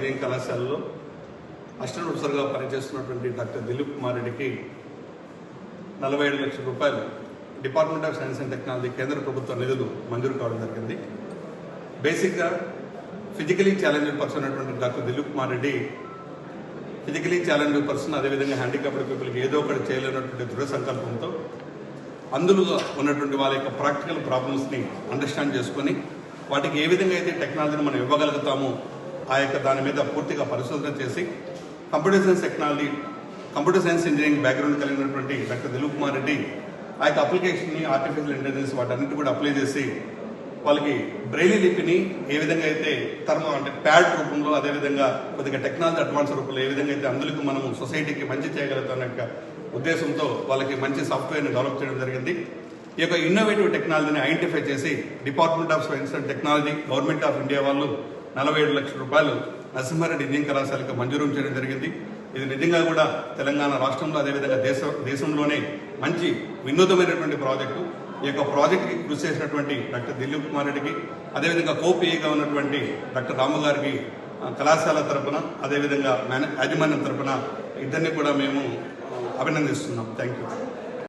Engineering కళాశాలలో assistant ప్రొఫెసర్గా పనిచేస్తున్నటువంటి డాక్టర్ దిలీప్ కుమార్ రెడ్డికి 47 లక్షల రూపాయలు department of science and technology కేంద్ర ప్రభుత్వ నిధులు మంజూరు కావడం జరిగింది. బేసిక్గా ఫిజికలీ ఛాలెంజ్డ్ పర్సన్ అయినటువంటి doctor Dilip Kumar Reddy physically challenged person, అదేవిధంగా హ్యాండిక్యాప్డ్ పీపుల్కి ఏదో ఒకటి చేయలేనటువంటి దృఢ సంకల్పంతో అందులో ఉన్నటువంటి వాళ్ళ యొక్క ప్రాక్టికల్ ప్రాబ్లమ్స్ని అండర్స్టాండ్ చేసుకొని వాటికి ఏ విధంగా అయితే టెక్నాలజీని మనం ఇవ్వగలుగుతామో ఆ యొక్క దాని మీద పూర్తిగా పరిశోధన చేసి కంప్యూటర్ సైన్స్ ఇంజనీరింగ్ బ్యాక్గ్రౌండ్ కలిగినటువంటి డాక్టర్ దిలీప్ కుమార్ రెడ్డి ఆ యొక్క అప్లికేషన్ని ఆర్టిఫిషియల్ ఇంటెలిజెన్స్ వాటన్నిటి కూడా అప్లై చేసి వాళ్ళకి బ్రెయిలీ లిపిని ఏ విధంగా అయితే అంటే ప్యాడ్ రూపంలో, అదేవిధంగా కొద్దిగా టెక్నాలజీ అడ్వాన్స్ రూపంలో ఏ విధంగా అయితే అందులో మనము సొసైటీకి మంచి చేయగలుగుతాం యొక్క ఉద్దేశంతో వాళ్ళకి మంచి సాఫ్ట్వేర్ని డెవలప్ చేయడం జరిగింది. ఈ యొక్క ఇన్నోవేటివ్ టెక్నాలజీని ఐడెంటిఫై చేసి department of science and technology, government of India వాళ్ళు 47 లక్షల రూపాయలు నరసింహారెడ్డి ఇంజనీరింగ్ కళాశాలకు మంజూరు చేయడం జరిగింది. ఇది నిజంగా కూడా తెలంగాణ రాష్ట్రంలో, అదేవిధంగా దేశంలోనే మంచి వినూతమైనటువంటి ప్రాజెక్టు. ఈ యొక్క ప్రాజెక్టుకి కృషి చేసినటువంటి డాక్టర్ దిలీప్ కుమార్ రెడ్డికి, అదేవిధంగా కోపీఏగా ఉన్నటువంటి డాక్టర్ రాము గారికి కళాశాల తరఫున, అదేవిధంగా యాజమాన్యం తరఫున ఇద్దరిని కూడా మేము అభినందిస్తున్నాం. Thank you.